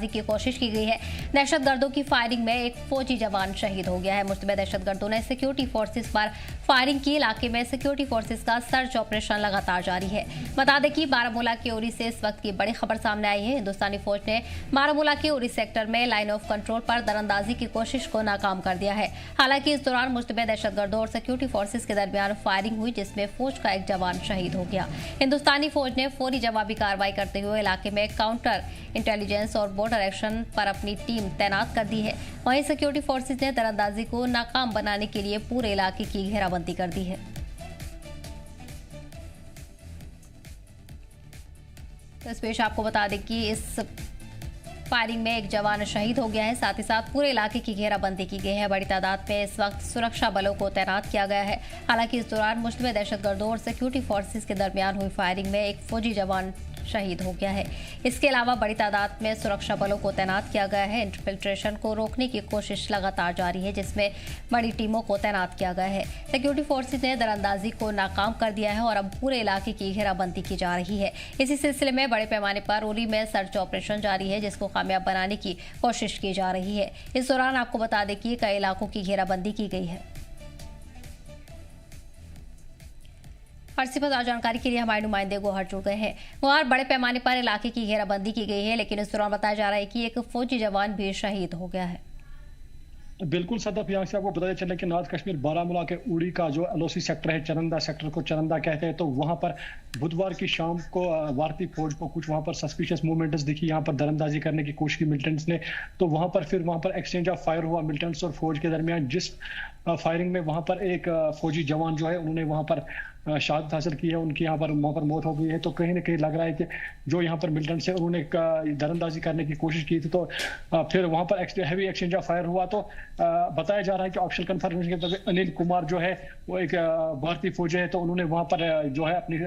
दरअंदाजी की कोशिश की गई है। दहशतगर्दों की फायरिंग में एक फौजी जवान शहीद हो गया है। मुश्तबे दहशतगर्दों ने सिक्योरिटी फोर्सेस पर फायरिंग की। इलाके में सिक्योरिटी फोर्सेस का सर्च ऑपरेशन लगातार जारी है। बता दें कि बारामूला के उरी से इस वक्त की बड़ी खबर सामने आई है। हिंदुस्तानी फौज ने बारामूला के उरी सेक्टर में लाइन ऑफ कंट्रोल पर दरअंदाजी की कोशिश को नाकाम कर दिया है। हालांकि इस दौरान मुश्तबे दहशतगर्दों और सिक्योरिटी फोर्सेस के दरमियान फायरिंग हुई, जिसमें फौज का एक जवान शहीद हो गया। हिंदुस्तानी फौज ने फौरी जवाबी कार्रवाई करते हुए इलाके में काउंटर इंटेलिजेंस और बॉर्डर एक्शन पर अपनी टीम तैनात कर दी है। वहीं सिक्योरिटी फोर्सेस ने दरअंदाजी को नाकाम बनाने के लिए पूरे इलाके की घेराबंदी कर दी है। तो इस पेश आपको बता दें कि इस फायरिंग में एक जवान शहीद हो गया है। साथ ही साथ पूरे इलाके की घेराबंदी की गई है। बड़ी तादाद में इस वक्त सुरक्षा बलों को तैनात किया गया है। हालांकि इस दौरान मुश्तबे दहशतगर्दों और सिक्योरिटी फोर्सेस के दरमियान हुई फायरिंग में एक फौजी जवान शहीद हो गया है। इसके अलावा बड़ी तादाद में सुरक्षा बलों को तैनात किया गया है। इन्फिल्ट्रेशन को रोकने की कोशिश लगातार जारी है, जिसमें बड़ी टीमों को तैनात किया गया है। सिक्योरिटी फोर्सेस ने दरअंदाजी को नाकाम कर दिया है और अब पूरे इलाके की घेराबंदी की जा रही है। इसी सिलसिले में बड़े पैमाने पर उरी में सर्च ऑपरेशन जारी है, जिसको कामयाब बनाने की कोशिश की जा रही है। इस दौरान आपको बता दें कि कई इलाकों की घेराबंदी की गई है। और इसी पर जानकारी के लिए हमारे नुमाइंदे गोहर जुड़ गए हैं। गोहर, बड़े पैमाने पर इलाके की घेराबंदी की गई है, लेकिन इस दौरान बताया जा रहा है कि एक फौजी जवान भी शहीद हो गया है। बिल्कुल सदफ, यहाँ से आपको बताया चले कि नॉर्थ कश्मीर बारामूला के उड़ी का जो एलओसी सेक्टर है, चरंदा सेक्टर को चरंदा कहते हैं, तो वहां पर बुधवार की शाम को भारतीय फौज को कुछ वहां पर सस्पिशियस मूवमेंट्स दिखी। यहाँ पर दरअंदाजी करने की कोशिश की मिलिटेंट्स ने, तो वहां पर एक्सचेंज ऑफ फायर हुआ मिलिटेंट्स और फौज के दरमियान। जिस फायरिंग में वहां पर एक फौजी जवान जो है, उन्होंने वहां पर शहादत हासिल की है, उनकी वहां पर मौत हो गई है। तो कहीं ना कहीं लग रहा है कि जो यहाँ पर मिलिटेंट्स है, उन्होंने दरअंदाजी करने की कोशिश की थी। तो फिर वहां पर हैवी एक्सचेंज ऑफ फायर हुआ। तो बताया जा रहा है कि ऑफिशियल कंफर्मेशन के तौर पर अनिल कुमार जो है, वो एक भारतीय फौजी है, तो उन्होंने वहां पर जो है अपनी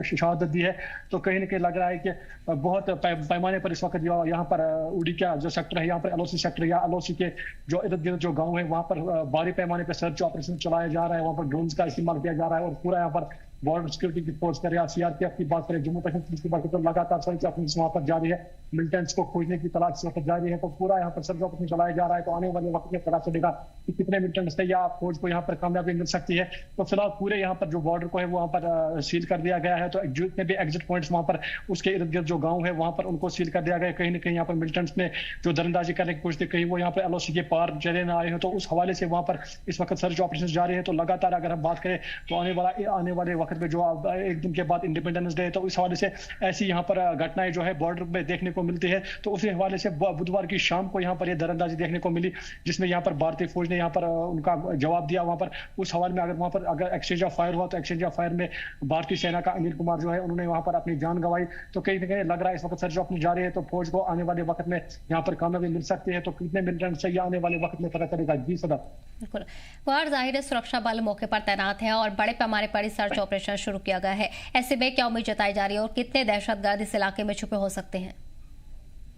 शहादत दी है। तो कहीं ना कहीं लग रहा है कि बहुत पैमाने पर इस वक्त यहाँ पर उड़ी का जो सेक्टर है, यहाँ पर एलओसी सेक्टर या एलओसी के जो इर्द गिर्द जो गाँव है, वहां पर भारी पैमाने पर सर्च ऑपरेशन चलाया जा रहा है। वहां पर ड्रोन्स का इस्तेमाल किया जा रहा है और पूरा यहाँ पर बॉर्डर सिक्योरिटी की फोर्स करें या सीआरपीएफ की बात करें, जम्मू कश्मीर पुलिस की बात करें, तो लगातार सर्च ऑपरेशन वहां पर जारी है। मिलिटेंट्स को खोजने की तलाश जारी है। तो पूरा यहाँ पर सर्च ऑपरेशन चलाया जा रहा है। तो आने वाले वक्त में पता चलेगा कि कितने मिलिटेंट्स थे या फौज को यहाँ पर कामयाबी मिल सकती है। तो फिलहाल पूरे यहाँ पर जो बॉर्डर को है वहां पर सील कर दिया गया है। तो जितने भी एग्जिट पॉइंट्स वहां पर उसके इर्द गिर्द जो गाँव है, वहां पर उनको सील कर दिया गया। कहीं ना कहीं यहाँ पर मिलिटेंट्स ने जो दरअंदाजी करने की कोशिश की, कहीं वो यहाँ पर एलओसी के पार चले ना आए हो। तो उस हवाले से वहां पर इस वक्त सर्च ऑपरेशन जारी है। तो लगातार अगर हम बात करें तो आने वाले वक्त में जो एक दिन के बाद इंडिपेंडेंस डे है, तो इस हवाले से ऐसी यहाँ पर घटनाएं जो है बॉर्डर पे देखने को मिलती है। तो उसी हवाले से बुधवार की शाम को यहाँ पर ये दरअंदाजी देखने को मिली, जिसमें यहाँ पर भारतीय फौज ने यहाँ पर उनका जवाब दिया। वहां पर उस हवाले में अगर एक्सचेंज ऑफ फायर हुआ, तो एक्सचेंज ऑफ फायर में भारतीय सेना का अनिल कुमार जो है, उन्होंने वहां पर अपनी जान गंवाई। तो कहीं ना कहीं लग रहा है इस वक्त सर्च ऑपरेशन जारी है। तो फौज को आने वाले वक्त में यहाँ पर कामयाबी मिल सकती है। तो कितने मिलिटेंट चाहिए आने वाले वक्त में पता चलेगा। जी सदा, बिल्कुल। और जाहिर है सुरक्षा बल मौके पर तैनात है और बड़े पैमाने पर सर्च ऑपरेशन शुरू किया गया है। ऐसे में क्या उम्मीद जताई जा रही है और कितने दहशतगर्द इस इलाके में छुपे हो सकते हैं?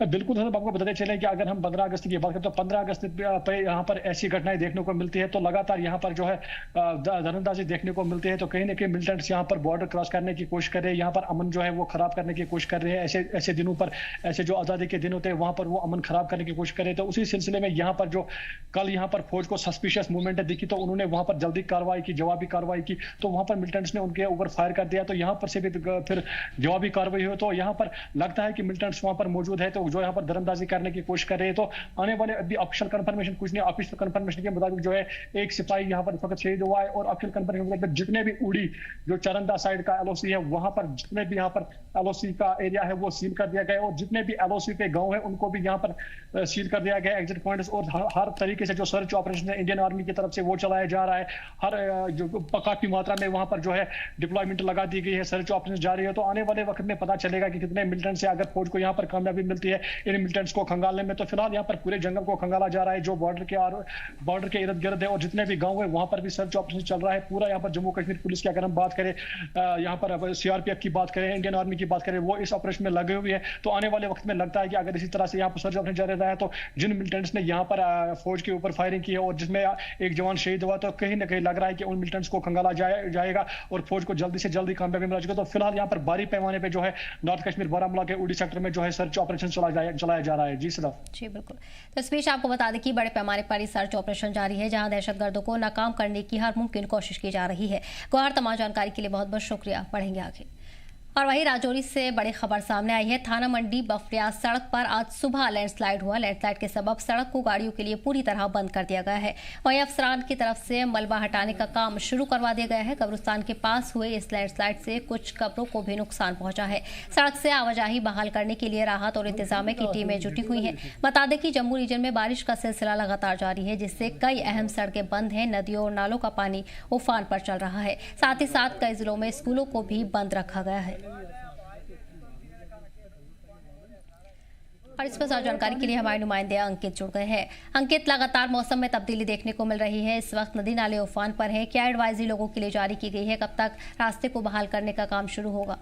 बिल्कुल सर, आपको बताते चले कि अगर हम 15 अगस्त की बात करें तो 15 अगस्त पे यहाँ पर ऐसी घटनाएं देखने को मिलती है। तो लगातार यहाँ पर जो है दरअंदाजी देखने को मिलती है। तो कहीं ना कहीं मिलिटेंट्स यहाँ पर बॉर्डर क्रॉस करने की कोशिश कर रहे हैं, यहाँ पर अमन जो है वो खराब करने की कोशिश कर रहे हैं। ऐसे दिनों पर, ऐसे जो आज़ादी के दिन होते हैं, वहां पर वो अमन खराब करने की कोशिश कर रहे हैं। तो उसी सिलसिले में यहाँ पर जो कल यहाँ पर फौज को सस्पिशियस मूवमेंट दिखी, तो उन्होंने वहां पर जल्दी कार्रवाई की, जवाबी कार्रवाई की। तो वहां पर मिलिटेंट्स ने उनके ऊपर फायर कर दिया। तो यहाँ पर से भी फिर जवाबी कार्रवाई हुई। तो यहाँ पर लगता है कि मिलिटेंट्स वहां पर मौजूद है, तो जो यहाँ पर दरअंदाजी करने की कोशिश कर रहे हैं। तो आने वाले अभी ऑफिशियल कंफर्मेशन कुछ नहीं, ऑफिशियल कंफर्मेशन के मुताबिक जो है एक सिपाही यहाँ पर इस वक्त शहीद हुआ है। और ऑफिशियल कंफर्मेशन के मुताबिक जितने भी उड़ी जो चरंदा साइड का एलओसी है, वहां पर जितने भी यहाँ पर एलओसी का एरिया है वो सील कर दिया गया। और जितने भी एलओसी पे गांव है उनको भी यहाँ पर सील कर दिया गया एग्जिट पॉइंट्स। और हर तरीके से जो सर्च ऑपरेशन है इंडियन आर्मी की तरफ से वो चलाया जा रहा है। हर जो काफी मात्रा में वहां पर जो है डिप्लॉयमेंट लगा दी गई है, सर्च ऑपरेशन जारी है। तो आने वाले वक्त में पता चलेगा कि कितने मिलिटेंट से अगर फौज को यहाँ पर कामयाबी मिलती है इन मिलिटेंट्स को खंगालने में। तो फिलहाल यहाँ पर पूरे जंगल को खंगाला जा रहा है जो बॉर्डर के इर्द गिर्द है। और जितने भी गांव है वहां पर भी सर्च ऑपरेशन चल रहा है पूरा। यहाँ पर जम्मू कश्मीर पुलिस की अगर हम बात करें, यहाँ पर सीआरपीएफ की बात करें, इंडियन आर्मी की बात करें, वो इस ऑपरेशन में लगे हुए हैं। तो आने वाले वक्त में लगता है कि अगर इसी तरह से यहाँ पर सर्च ऑपरेशन जारी रहा है, तो जिन मिलिटेंट्स ने यहाँ पर फौज के ऊपर फायरिंग की है और जिसमें एक जवान शहीद हुआ, तो कहीं ना कहीं लग रहा है कि उन मिलिटेंट्स को खंगाला जाएगा और फौज को जल्दी से जल्दी कामयाबी मिल जाएगी। तो फिलहाल यहाँ पर भारी पैमाने पर जो है नॉर्थ कश्मीर बारामूला के उड़ी सेक्टर में जो है सर्च ऑपरेशन चला चलाया जा रहा है। जी सदफ। जी बिल्कुल। तो इस बीच आपको बता दें कि बड़े पैमाने पर सर्च ऑपरेशन जारी है, जहां दहशतगर्दों को नाकाम करने की हर मुमकिन कोशिश की जा रही है। गौहर, तमाम जानकारी के लिए बहुत बहुत शुक्रिया। बढ़ेंगे आगे। और वहीं राजौरी से बड़ी खबर सामने आई है। थाना मंडी बफरियाज सड़क पर आज सुबह लैंडस्लाइड हुआ। लैंडस्लाइड के सबब सड़क को गाड़ियों के लिए पूरी तरह बंद कर दिया गया है। वहीं अफसरान की तरफ से मलबा हटाने का काम शुरू करवा दिया गया है। कब्रिस्तान के पास हुए इस लैंडस्लाइड से कुछ कब्रों को भी नुकसान पहुंचा है। सड़क से आवाजाही बहाल करने के लिए राहत और इंतजामिया की टीमें जुटी हुई हैं। बता दें कि जम्मू रीजन में बारिश का सिलसिला लगातार जारी है, जिससे कई अहम सड़कें बंद हैं। नदियों और नालों का पानी उफान पर चल रहा है। साथ ही साथ कई जिलों में स्कूलों को भी बंद रखा गया है। और इस पर ज्यादा जानकारी के लिए हमारे नुमाइंदे अंकित जुड़ गए हैं। अंकित, लगातार मौसम में तब्दीली देखने को मिल रही है। इस वक्त नदी नाले उफान पर हैं। क्या एडवाइजरी लोगों के लिए जारी की गई है? कब तक रास्ते को बहाल करने का काम शुरू होगा?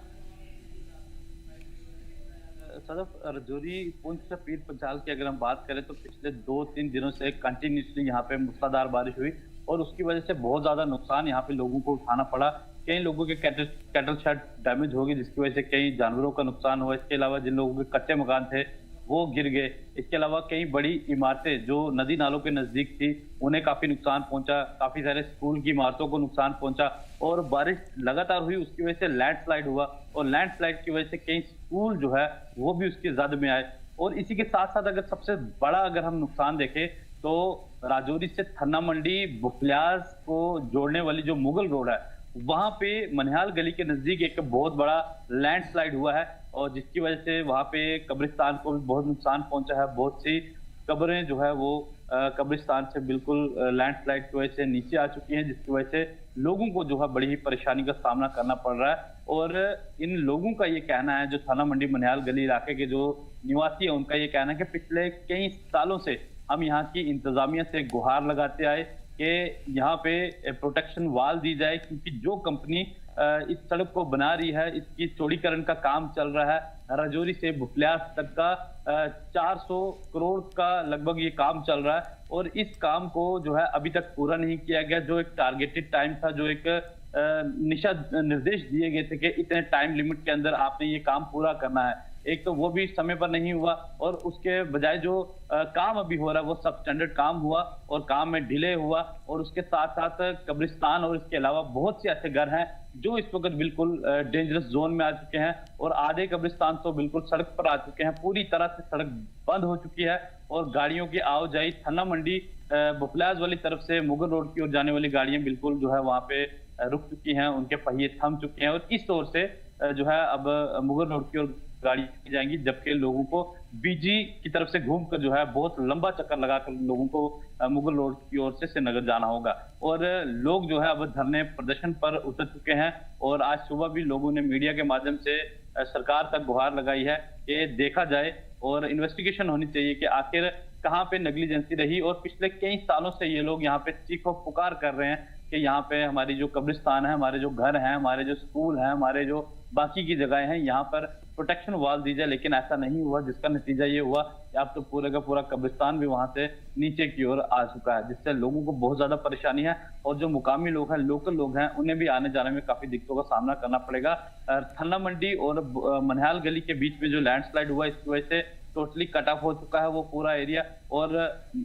सदफ, राजौरी पुंछ से पीर पंचाल की अगर हम बात करें तो पिछले 2-3 दिनों से कंटिन्यूसली यहाँ पे मूसलाधार बारिश हुई और उसकी वजह से बहुत ज्यादा नुकसान यहाँ पे लोगों को उठाना पड़ा। कई लोगों के कैटल शेड डैमेज हो गई, जिसकी वजह से कई जानवरों का नुकसान हुआ। इसके अलावा जिन लोगों के कच्चे मकान थे वो गिर गए। इसके अलावा कई बड़ी इमारतें जो नदी नालों के नजदीक थी उन्हें काफी नुकसान पहुंचा। काफी सारे स्कूल की इमारतों को नुकसान पहुंचा और बारिश लगातार हुई, उसकी वजह से लैंडस्लाइड हुआ और लैंडस्लाइड की वजह से कई स्कूल जो है वो भी उसकी जद में आए। और इसी के साथ साथ अगर सबसे बड़ा अगर हम नुकसान देखें तो राजौरी से थन्ना मंडी बुफलियाज को जोड़ने वाली जो मुगल रोड है वहां पे मनिहाल गली के नजदीक एक बहुत बड़ा लैंडस्लाइड हुआ है और जिसकी वजह से वहां पे कब्रिस्तान को भी बहुत नुकसान पहुंचा है। बहुत सी कब्रें जो है वो कब्रिस्तान से बिल्कुल लैंडस्लाइड की वजह से नीचे आ चुकी हैं, जिसकी वजह से लोगों को जो है बड़ी ही परेशानी का सामना करना पड़ रहा है। और इन लोगों का ये कहना है, जो थाना मंडी मनिहाल गली इलाके के जो निवासी है उनका ये कहना है कि पिछले कई सालों से हम यहाँ की इंतजामिया से गुहार लगाते आए कि यहाँ पे प्रोटेक्शन वाल दी जाए, क्योंकि जो कंपनी इस सड़क को बना रही है इसकी चौड़ीकरण का काम चल रहा है। राजौरी से बुफलियाज तक का 400 करोड़ का लगभग ये काम चल रहा है और इस काम को जो है अभी तक पूरा नहीं किया गया। जो एक टारगेटेड टाइम था, जो एक निर्देश दिए गए थे कि इतने टाइम लिमिट के अंदर आपने ये काम पूरा करना है, एक तो वो भी समय पर नहीं हुआ और उसके बजाय जो काम अभी हो रहा है वो सब स्टैंडर्ड काम हुआ और काम में डिले हुआ। और उसके साथ साथ कब्रिस्तान और इसके अलावा बहुत से ऐसे घर हैं जो इस वक्त बिल्कुल डेंजरस जोन में आ चुके हैं और आधे कब्रिस्तान तो बिल्कुल सड़क पर आ चुके हैं। पूरी तरह से सड़क बंद हो चुकी है और गाड़ियों की आवाजाही थन्ना मंडी बुफलियाज वाली तरफ से मुगल रोड की ओर जाने वाली गाड़ियां बिल्कुल जो है वहां पे रुक चुकी हैं, उनके पहिए थम चुके हैं और इस ओर से जो है अब मुगल रोड की ओर गाड़ी जाएंगी, जबकि लोगों को बीजी की तरफ से घूमकर जो है बहुत लंबा चक्कर लगाकर लोगों को मुगल रोड की ओर से श्रीनगर जाना होगा। और लोग जो है अब धरने प्रदर्शन पर उतर चुके हैं और आज सुबह भी लोगों ने मीडिया के माध्यम से सरकार तक गुहार लगाई है कि देखा जाए और इन्वेस्टिगेशन होनी चाहिए कि आखिर कहाँ पे नेग्लिजेंसी रही। और पिछले कई सालों से ये लोग यहाँ पे चीखो पुकार कर रहे हैं कि यहाँ पे हमारी जो कब्रिस्तान है, हमारे जो घर हैं, हमारे जो स्कूल हैं, हमारे जो बाकी की जगह हैं, यहाँ पर प्रोटेक्शन वाल दी जाए, लेकिन ऐसा नहीं हुआ, जिसका नतीजा ये हुआ कि अब तो पूरे का पूरा कब्रिस्तान भी वहां से नीचे की ओर आ चुका है, जिससे लोगों को बहुत ज्यादा परेशानी है। और जो मुकामी लोग हैं, लोकल लोग हैं, उन्हें भी आने जाने में काफी दिक्कतों का सामना करना पड़ेगा। थन्ना मंडी और मनिहाल गली के बीच में जो लैंडस्लाइड हुआ इसकी वजह से टोटली कट ऑफ हो चुका है वो पूरा एरिया और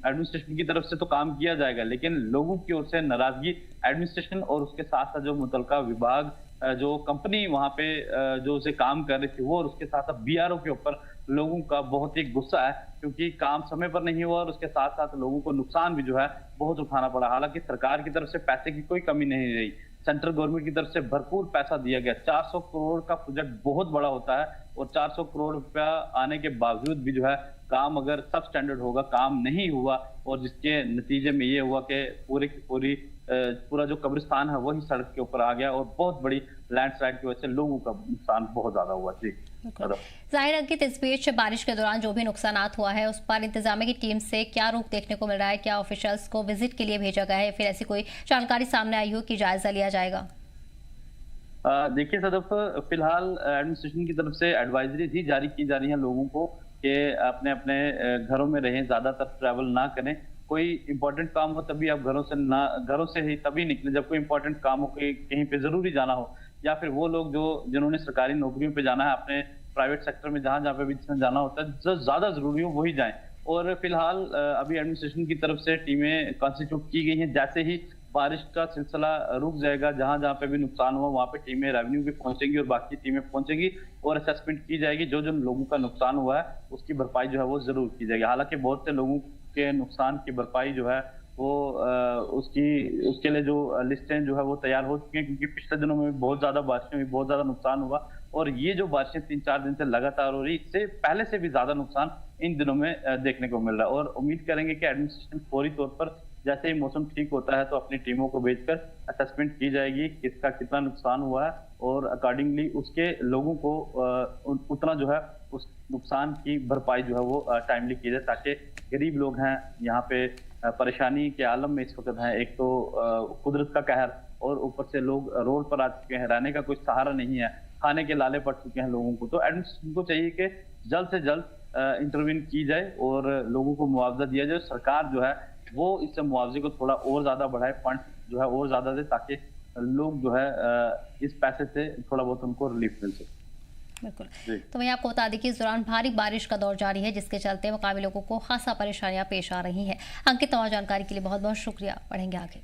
एडमिनिस्ट्रेशन की तरफ से तो काम किया जाएगा, लेकिन लोगों की ओर से नाराजगी एडमिनिस्ट्रेशन और उसके साथ साथ जो मुतलका विभाग जो कंपनी वहां पे जो उसे काम कर रही थी वो और उसके साथ साथ बीआरओ के ऊपर लोगों का बहुत ही गुस्सा है, क्योंकि काम समय पर नहीं हुआ और उसके साथ साथ लोगों को नुकसान भी जो है बहुत उठाना पड़ा। हालांकि सरकार की तरफ से पैसे की कोई कमी नहीं रही, सेंट्रल गवर्नमेंट की तरफ से भरपूर पैसा दिया गया। 400 करोड़ का प्रोजेक्ट बहुत बड़ा होता है और 400 करोड़ रुपया आने के बावजूद भी जो है काम अगर सब स्टैंडर्ड होगा, काम नहीं हुआ और जिसके नतीजे में ये हुआ कि पूरा जो कब्रिस्तान है वही सड़क के ऊपर आ गया और बहुत बड़ी लैंडस्लाइड की वजह से लोगों का नुकसान बहुत ज्यादा हुआ। जी जाहिर अंकित, इस बीच बारिश के दौरान जो भी नुकसान हुआ है उस पर इंतजामिया की टीम से क्या रुख देखने को मिल रहा है? क्या ऑफिशियल्स को विजिट के लिए भेजा गया है, फिर ऐसी कोई जानकारी सामने आई हो कि जायजा लिया जाएगा? देखिए सदफ, फिलहाल एडमिनिस्ट्रेशन की तरफ से एडवाइजरी भी जारी की जा रही है लोगों को कि अपने अपने घरों में रहें, ज्यादातर ट्रैवल ना करें। कोई इंपॉर्टेंट काम हो तभी आप घरों से ही तभी निकले जब कोई इंपॉर्टेंट काम हो, कहीं पे जरूरी जाना हो, या फिर वो लोग जिन्होंने सरकारी नौकरियों पे जाना है अपने प्राइवेट सेक्टर में जहां जहां पे भी जिसने जाना होता है, जो ज्यादा जरूरी हो वही जाएं। और फिलहाल अभी एडमिनिस्ट्रेशन की तरफ से टीमें कॉन्स्टिट्यूट की गई हैं। जैसे ही बारिश का सिलसिला रुक जाएगा, जहां जहां पे भी नुकसान हुआ वहां पे टीमें रेवेन्यू की पहुंचेंगी और बाकी टीमें पहुंचेंगी और असेसमेंट की जाएगी। जो जो लोगों का नुकसान हुआ है उसकी भरपाई जो है वो जरूर की जाएगी। हालांकि बहुत से लोगों के नुकसान की भरपाई जो है वो उसके लिए जो लिस्टें जो है वो तैयार हो चुकी हैं, क्योंकि पिछले दिनों में भी बहुत ज्यादा बारिशें हुई, बहुत ज्यादा नुकसान हुआ। और ये जो बारिशें 3-4 दिन से लगातार हो रही, इससे पहले से भी ज्यादा नुकसान इन दिनों में देखने को मिल रहा है। और उम्मीद करेंगे कि एडमिनिस्ट्रेशन फौरी तौर पर जैसे ही मौसम ठीक होता है तो अपनी टीमों को भेजकर असेसमेंट की जाएगी किसका कितना नुकसान हुआ है और अकॉर्डिंगली उसके लोगों को उतना जो है उस नुकसान की भरपाई जो है वो टाइमली की जाए, ताकि गरीब लोग हैं यहाँ पे परेशानी के आलम में इस वक्त हैं। एक तो कुदरत का कहर और ऊपर से लोग रोड पर आ चुके हैं, रहने का कोई सहारा नहीं है, खाने के लाले पड़ चुके हैं लोगों को। तो एडमिनिस्ट्रेशन को चाहिए कि जल्द से जल्द इंटरवीन की जाए और लोगों को मुआवजा दिया जाए। सरकार जो है वो इस मुआवजे को थोड़ा और ज्यादा बढ़ाए, फंड जो है और ज्यादा दे, ताकि लोग जो है इस पैसे से थोड़ा बहुत उनको रिलीफ मिल सके। बिल्कुल। तो वहीं आपको बता दें कि इस दौरान भारी बारिश का दौर जारी है, जिसके चलते मकामी लोगों को खासा परेशानियां पेश आ रही हैं। अंकित, तमाम जानकारी के लिए बहुत बहुत शुक्रिया। बढ़ेंगे आगे।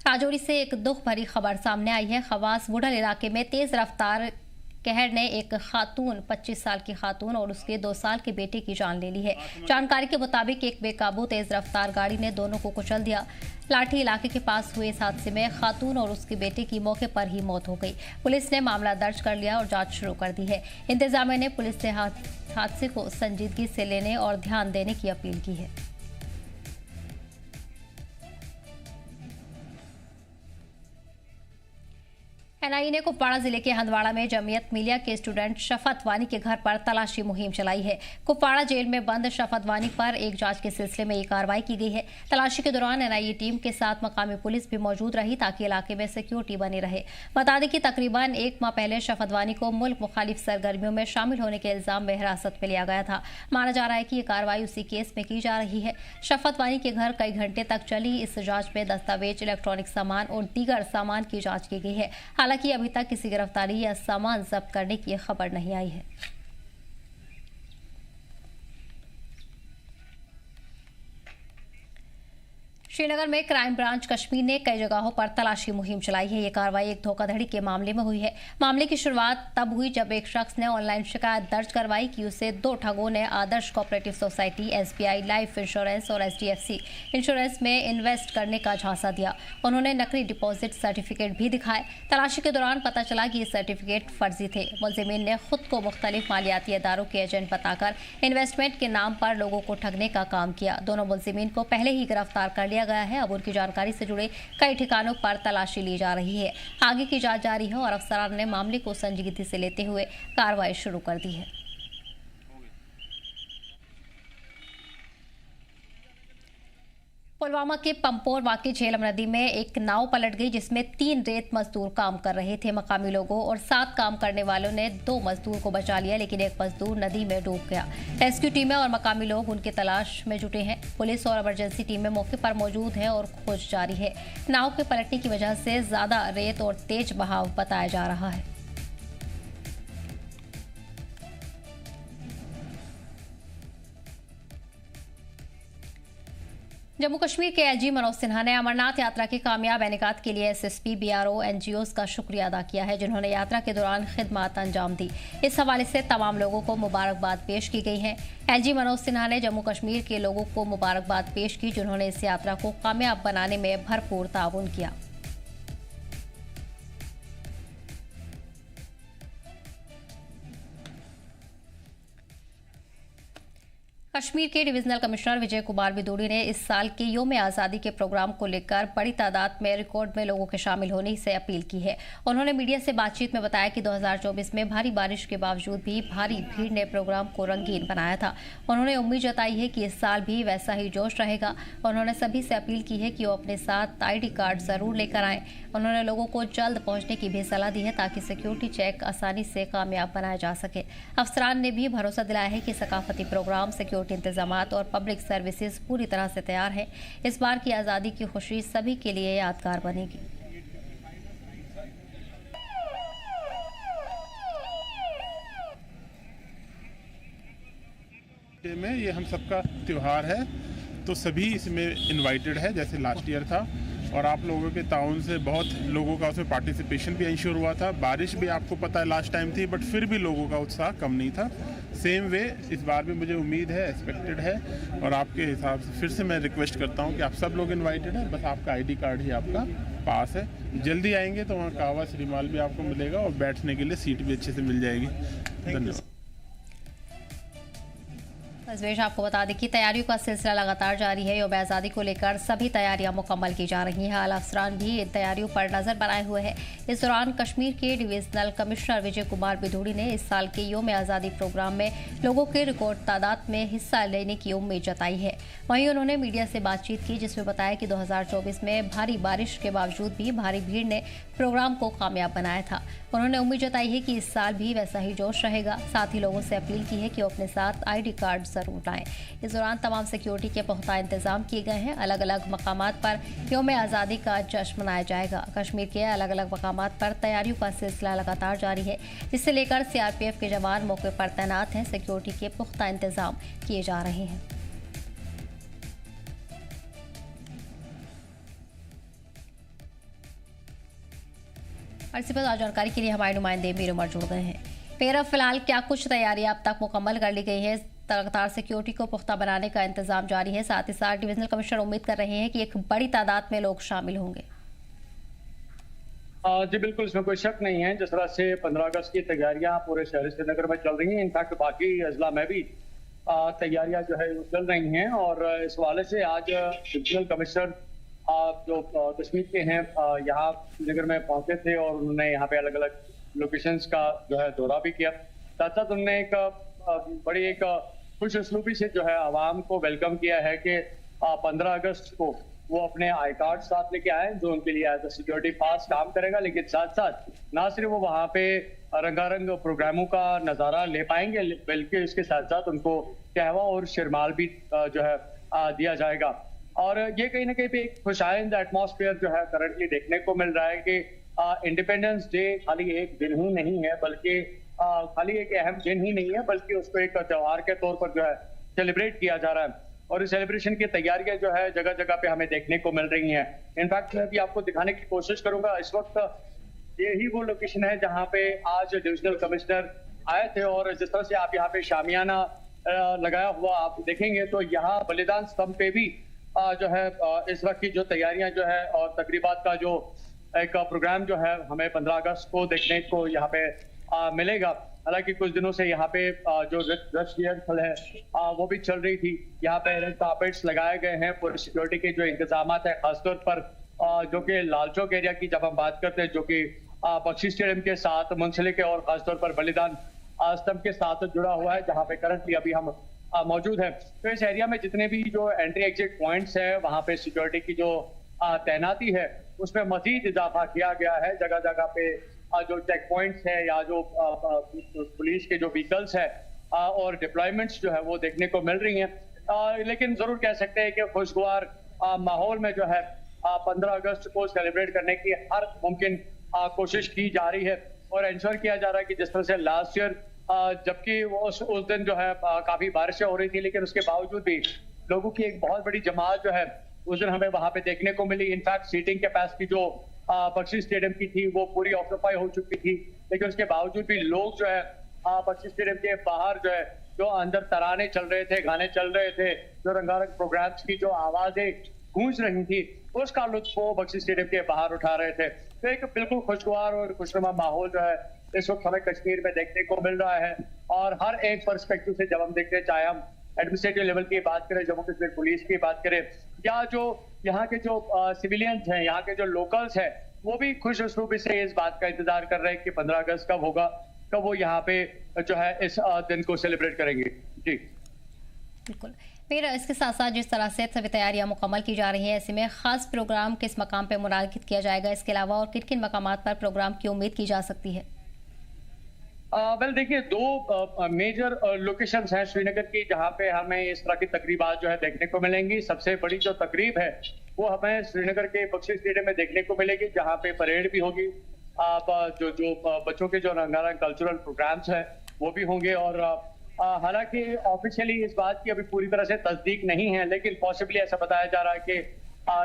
राजौरी से एक दुख भरी खबर सामने आई है। खवास बुढ़ल इलाके में तेज रफ्तार कहर ने एक खातून 25 साल की खातून और उसके 2 साल के बेटे की जान ले ली है। जानकारी के मुताबिक एक बेकाबू तेज रफ्तार गाड़ी ने दोनों को कुचल दिया। लाठी इलाके के पास हुए इस हादसे में खातून और उसके बेटे की मौके पर ही मौत हो गई। पुलिस ने मामला दर्ज कर लिया और जांच शुरू कर दी है। इंतजामिया ने पुलिस से हादसे को संजीदगी से लेने और ध्यान देने की अपील की है। एनआईए ने कुपवाड़ा जिले के हंदवाड़ा में जमीयत मिलिया के स्टूडेंट शफत वानी के घर पर तलाशी मुहिम चलाई है। कुपवाड़ा जेल में बंद शफत वानी पर एक जांच के सिलसिले में ये कार्रवाई की गई है। तलाशी के दौरान एनआईए टीम के साथ मकामी पुलिस भी मौजूद रही, ताकि इलाके में सिक्योरिटी बनी रहे। बता दें कि तकरीबन 1 माह पहले शफत वानी को मुल्क मुखालिफ सरगर्मियों में शामिल होने के इल्जाम में हिरासत में लिया गया था। माना जा रहा है कि ये कार्रवाई उसी केस में की जा रही है। शफत वानी के घर कई घंटे तक चली इस जांच में दस्तावेज, इलेक्ट्रॉनिक सामान और दीगर सामान की जांच की गई है। हालांकि अभी तक किसी गिरफ्तारी या सामान जब्त करने की खबर नहीं आई है। श्रीनगर में क्राइम ब्रांच कश्मीर ने कई जगहों पर तलाशी मुहिम चलाई है। ये कार्रवाई एक धोखाधड़ी के मामले में हुई है। मामले की शुरुआत तब हुई जब एक शख्स ने ऑनलाइन शिकायत दर्ज करवाई कि उसे 2 ठगों ने Adarsh cooperative society, SBI life insurance और एचडीएफसी इंश्योरेंस में इन्वेस्ट करने का झांसा दिया। उन्होंने नकली डिपॉजिट सर्टिफिकेट भी दिखाए। तलाशी के दौरान पता चला कि ये सर्टिफिकेट फर्जी थे। मुलजिमीन ने खुद को मुख्तलिफ मालियाती इदारों के एजेंट बताकर इन्वेस्टमेंट के नाम पर लोगों को ठगने का काम किया। दोनों मुलजिमीन को पहले ही गिरफ्तार कर लिया गया है। अब उनकी जानकारी से जुड़े कई ठिकानों पर तलाशी ली जा रही है। आगे की जांच जारी है और अफसरान ने मामले को संजीदगी से लेते हुए कार्रवाई शुरू कर दी है। पुलवामा के पंपोर वाकई झेलम नदी में एक नाव पलट गई, जिसमें 3 रेत मजदूर काम कर रहे थे। मकामी लोगों और 7 काम करने वालों ने 2 मजदूर को बचा लिया, लेकिन एक मजदूर नदी में डूब गया। रेस्क्यू टीमें और मकामी लोग उनकी तलाश में जुटे हैं। पुलिस और इमरजेंसी टीमें मौके पर मौजूद हैं और खोज जारी है। नाव के पलटने की वजह से ज्यादा रेत और तेज बहाव बताया जा रहा है। जम्मू कश्मीर के एलजी मनोज सिन्हा ने अमरनाथ यात्रा की कामयाब इनेकात के लिए एसएसपी, बीआरओ, एनजीओज का शुक्रिया अदा किया है, जिन्होंने यात्रा के दौरान खिदमत अंजाम दी। इस हवाले से तमाम लोगों को मुबारकबाद पेश की गई है। एलजी मनोज सिन्हा ने जम्मू कश्मीर के लोगों को मुबारकबाद पेश की, जिन्होंने इस यात्रा को कामयाब बनाने में भरपूर ताउन किया। कश्मीर के डिविजनल कमिश्नर विजय कुमार विदुड़ी ने इस साल के योम आज़ादी के प्रोग्राम को लेकर बड़ी तादाद में रिकॉर्ड में लोगों के शामिल होने से अपील की है। उन्होंने मीडिया से बातचीत में बताया कि 2024 में भारी बारिश के बावजूद भी भारी भीड़ ने प्रोग्राम को रंगीन बनाया था। उन्होंने उम्मीद जताई है कि इस साल भी वैसा ही जोश रहेगा। उन्होंने सभी से अपील की है कि वो अपने साथ ID कार्ड जरूर लेकर आएं। उन्होंने लोगों को जल्द पहुंचने की भी सलाह दी है, ताकि सिक्योरिटी चेक आसानी से कामयाब बनाया जा सके। अफसरान ने भी भरोसा दिलाया है कि सकाफती प्रोग्राम, सिक्योरिटी इंतजामात और पब्लिक सर्विसेज पूरी तरह से तैयार है। इस बार की आज़ादी की खुशी सभी के लिए यादगार बनेगी। में ये हम सबका त्यौहार है, तो सभी इसमें इनवाइटेड है जैसे लास्ट ईयर था। और आप लोगों के ताउन से बहुत लोगों का उसमें पार्टिसिपेशन भी इंश्योर हुआ था। बारिश भी आपको पता है लास्ट टाइम थी, बट फिर भी लोगों का उत्साह कम नहीं था। सेम वे इस बार भी मुझे उम्मीद है, एक्सपेक्टेड है। और आपके हिसाब से फिर से मैं रिक्वेस्ट करता हूँ कि आप सब लोग इन्वाइटेड हैं, बस आपका ID कार्ड ही आपका पास है। जल्दी आएंगे तो वहाँ कहवा श्रीमाल भी आपको मिलेगा और बैठने के लिए सीट भी अच्छे से मिल जाएगी। धन्यवाद। तस्वीर आपको बता दें कि तैयारियों का सिलसिला लगातार जारी है। यौम आज़ादी को लेकर सभी तैयारियां मुकम्मल की जा रही हैं। आला अफसरान भी इन तैयारियों पर नजर बनाए हुए हैं। इस दौरान कश्मीर के डिविजनल कमिश्नर विजय कुमार बिधूड़ी ने इस साल के यौम आज़ादी प्रोग्राम में लोगों के रिकॉर्ड तादाद में हिस्सा लेने की उम्मीद जताई है। वहीं उन्होंने मीडिया से बातचीत की, जिसमें बताया कि 2024 में भारी बारिश के बावजूद भी भारी भीड़ ने प्रोग्राम को कामयाब बनाया था। उन्होंने उम्मीद जताई है कि इस साल भी वैसा ही जोश रहेगा। साथ ही लोगों से अपील की है कि वो अपने साथ ID कार्ड जरूर लाएं। इस दौरान तमाम सिक्योरिटी के पुख्ता इंतजाम किए गए हैं। अलग अलग मकामात पर यौम आज़ादी का जश्न मनाया जाएगा। कश्मीर के अलग अलग मकामात पर तैयारियों का सिलसिला लगातार जारी है, जिसे लेकर CRPF के जवान मौके पर तैनात हैं। सिक्योरिटी के पुख्ता इंतजाम किए जा रहे हैं। और इसी पर जानकारी के लिए हमारे नुमाइंदे मीर उमर जुड़ गए हैं। फिर अब फिलहाल क्या कुछ तैयारियां अब तक मुकम्मल कर ली गई है। लगातार सिक्योरिटी को पुख्ता बनाने का इंतजाम जारी है। साथ ही साथ डिविजनल कमिश्नर उम्मीद कर रहे हैं कि एक बड़ी तादाद में लोग शामिल होंगे। जी बिल्कुल, इसमें कोई शक नहीं है। जिस तरह से 15 अगस्त की तैयारियां पूरे शहर श्रीनगर में चल रही हैं, इनफैक्ट बाकी अजला में भी तैयारियां जो है चल रही हैं। और इस हवाले से आज डिविजनल कमिश्नर जो कश्मीर के हैं यहाँ श्रीनगर में पहुंचे थे और उन्होंने यहाँ पे अलग अलग लोकेशंस का जो है दौरा भी किया। साथ साथ उन्होंने एक बड़ी एक खुश उसलूबी से जो है आवाम को वेलकम किया है कि 15 अगस्त को वो अपने आई कार्ड साथ लेके आए, जो उनके लिए एज ए सिक्योरिटी पास काम करेगा। लेकिन साथ साथ ना सिर्फ वो वहाँ पे रंगारंग प्रोग्रामों का नज़ारा ले पाएंगे, बल्कि इसके साथ साथ उनको कहवा और शिरमाल भी जो है दिया जाएगा। और ये कहीं ना कहीं पे एक खुशाइंद एटमॉस्फेयर जो है करंटली देखने को मिल रहा है कि इंडिपेंडेंस डे खाली एक दिन ही नहीं है, बल्कि खाली एक अहम दिन ही नहीं है, बल्कि उसको एक त्योहार के तौर पर जो है सेलिब्रेट किया जा रहा है। और इस सेलिब्रेशन की तैयारियां जो है जगह जगह पे हमें देखने को मिल रही हैं। इनफैक्ट मैं भी आपको दिखाने की कोशिश करूंगा। इस वक्त यही वो लोकेशन है जहाँ पे आज डिविजनल कमिश्नर आए थे। और जिस तरह से आप यहाँ पे शामियाना लगाया हुआ आप देखेंगे तो यहाँ बलिदान स्तंभ पे भी जो है इस वक्त की जो तैयारियां जो है और तकरीबात का जो एक प्रोग्राम जो है हमें 15 अगस्त को देखने को यहाँ पे मिलेगा। हालांकि कुछ दिनों से यहाँ पे जो रश रिहर्सल है वो भी चल रही थी। यहाँ पे रेड कार्पेट्स लगाए गए हैं। पूरे सिक्योरिटी के जो इंतजाम है खासतौर पर जो कि लाल चौक एरिया की जब हम बात करते हैं, जो कि बख्शी स्टेडियम के साथ मुंसलिक है और खासतौर पर बलिदान स्तंभ के साथ जुड़ा हुआ है, जहाँ पे करंटली अभी हम मौजूद है। तो इस एरिया में जितने भी जो एंट्री एग्जिट पॉइंट्स है वहाँ पे सिक्योरिटी की जो तैनाती है उसमें मजीद इजाफा किया गया है। जगह जगह पे जो चेक पॉइंट्स है या जो पुलिस के जो व्हीकल्स है और डिप्लॉयमेंट्स जो है वो देखने को मिल रही हैं। लेकिन जरूर कह सकते हैं कि खुशगवार माहौल में जो है 15 अगस्त को सेलिब्रेट करने की हर मुमकिन कोशिश की जा रही है और इंश्योर किया जा रहा है कि जिस तरह से लास्ट ईयर जबकि वो उस दिन जो है काफी बारिशें हो रही थी, लेकिन उसके बावजूद भी लोगों की एक बहुत बड़ी जमात जो है उस दिन हमें वहां पे देखने को मिली। इनफैक्ट सीटिंग कैपेसिटी जो बख्शी स्टेडियम की थी वो पूरी ऑक्यूपाई हो चुकी थी, लेकिन उसके बावजूद भी लोग जो है बख्शी स्टेडियम के बाहर जो है जो अंदर तराने चल रहे थे, गाने चल रहे थे, जो रंगारंग प्रोग्राम्स की जो आवाजें गूंज रही थी, उसका लुत्फ वो बख्शी स्टेडियम के बाहर उठा रहे थे। तो एक बिल्कुल खुशगवार और खुशनुमा माहौल जो है इस वक्त हमें कश्मीर में देखने को मिल रहा है। और हर एक पर्सपेक्टिव से जब हम देखते हैं, चाहे हम एडमिनिस्ट्रेटिव लेवल की बात करें, जम्मू कश्मीर पुलिस की बात करें, या जो यहाँ के जो सिविलियंस हैं, यहाँ के जो लोकल्स हैं, वो भी खुश उसलूबी से इस बात का इंतजार कर रहे हैं कि 15 अगस्त कब होगा, कब वो यहाँ पे जो है इस दिन को सेलिब्रेट करेंगे। जी बिल्कुल। फिर इसके साथ साथ जिस तरह से सभी तैयारियां मुकम्मल की जा रही हैं, ऐसे में खास प्रोग्राम किस मकाम पे मुनाकिद किया जाएगा, इसके अलावा और किन किन मकामात पर प्रोग्राम की उम्मीद की जा सकती है? वेल देखिए, दो मेजर लोकेशंस हैं श्रीनगर की जहां पे हमें इस तरह की तकरीबात जो है देखने को मिलेंगी। सबसे बड़ी जो तकरीब है वो हमें श्रीनगर के बख्शी स्टेडियम में देखने को मिलेगी, जहां पे परेड भी होगी, जो बच्चों के जो रंगारंग कल्चरल प्रोग्राम्स हैं वो भी होंगे, और हालांकि ऑफिशियली इस बात की अभी पूरी तरह से तस्दीक नहीं है, लेकिन पॉसिबली ऐसा बताया जा रहा है कि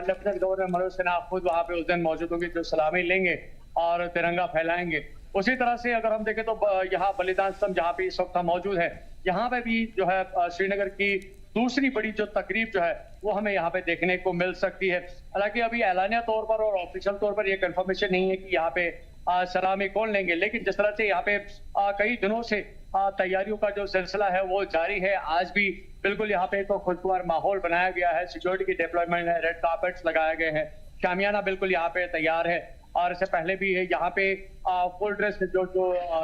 लेफ्टिनेंट गवर्नर मनोज सिन्हा खुद वहां पे उस दिन मौजूद होंगे, जो सलामी लेंगे और तिरंगा फहलाएंगे। उसी तरह से अगर हम देखें तो यहाँ बलिदान स्तंभ जहाँ पे इस वक्त हम मौजूद है, यहाँ पे भी जो है श्रीनगर की दूसरी बड़ी जो तकरीब जो है वो हमें यहाँ पे देखने को मिल सकती है। हालांकि अभी एलानिया तौर पर और ऑफिशियल तौर पर यह कंफर्मेशन नहीं है कि यहाँ पे सलामी कौन लेंगे, लेकिन जिस तरह से यहाँ पे कई दिनों से तैयारियों का जो सिलसिला है वो जारी है। आज भी बिल्कुल यहाँ पे तो खुशगवार माहौल बनाया गया है, सिक्योरिटी की डिप्लॉयमेंट है, रेड कार्पेट्स लगाए गए हैं, शामियाना बिल्कुल यहाँ पे तैयार है। और इससे पहले भी है यहाँ पे फुल ड्रेस जो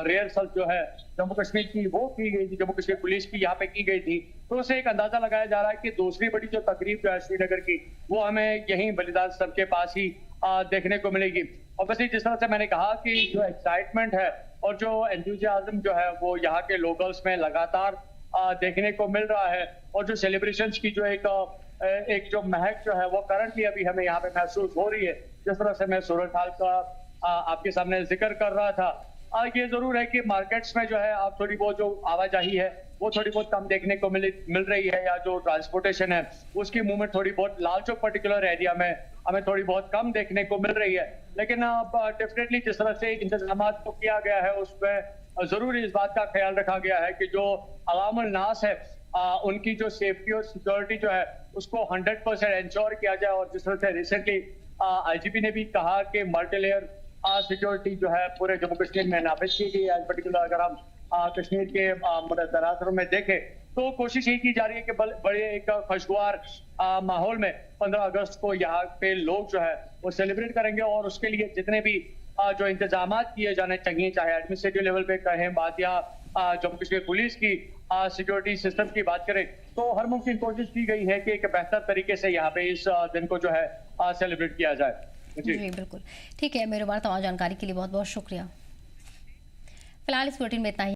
रिहर्सल जो है जम्मू कश्मीर की वो की गई थी, जम्मू कश्मीर पुलिस की यहाँ पे की गई थी। तो उससे एक अंदाजा लगाया जा रहा है कि दूसरी बड़ी जो तकरीब जो है श्रीनगर की वो हमें यहीं बलिदान स्तंभ के पास ही देखने को मिलेगी। ऑब्वियसली जिस तरह से मैंने कहा कि जो एक्साइटमेंट है और जो एंथुसियाज्म जो है वो यहाँ के लोकल्स में लगातार देखने को मिल रहा है, और जो सेलिब्रेशंस की जो एक जो महक जो है वो करंटली अभी हमें यहाँ पे महसूस हो रही है। जिस तरह से मैं सूरत हाल का आपके सामने जिक्र कर रहा था, ये जरूर है कि मार्केट्स में जो है आप थोड़ी बहुत जो आवाजाही है वो थोड़ी बहुत कम देखने को मिल रही है, या जो ट्रांसपोर्टेशन है उसकी मूवमेंट थोड़ी बहुत लाल चौक पर्टिकुलर एरिया में हमें थोड़ी बहुत कम देखने को मिल रही है। लेकिन डेफिनेटली जिस तरह से इंतजाम को किया गया है उसमें जरूर इस बात का ख्याल रखा गया है कि जो अवामुल नास है उनकी जो सेफ्टी और सिक्योरिटी जो है उसको 100% इंश्योर किया जाए। और जिस तरह से रिसेंटली आईजीपी ने भी कहा कि मल्टी लेयर सिक्योरिटी जो है पूरे जम्मू कश्मीर में नाफिज की गई है। पर्टिकुलर अगर हम कश्मीर के दराजों में देखें तो कोशिश यही की जा रही है कि बड़े एक खुशगवार माहौल में 15 अगस्त को यहाँ पे लोग जो है वो सेलिब्रेट करेंगे, और उसके लिए जितने भी जो इंतजाम किए जाने चाहिए, चाहे एडमिनिस्ट्रेटिव लेवल पे कहें बात या जम्मू कश्मीर पुलिस की सिक्योरिटी सिस्टम की बात करें, तो हर मुमकिन कोशिश की गई है कि एक बेहतर तरीके से यहाँ पे इस दिन को जो है सेलिब्रेट किया जाए। जी बिल्कुल ठीक है, मेरे बार तमाम जानकारी के लिए बहुत बहुत शुक्रिया। फिलहाल इस बुलेटिन में इतना ही।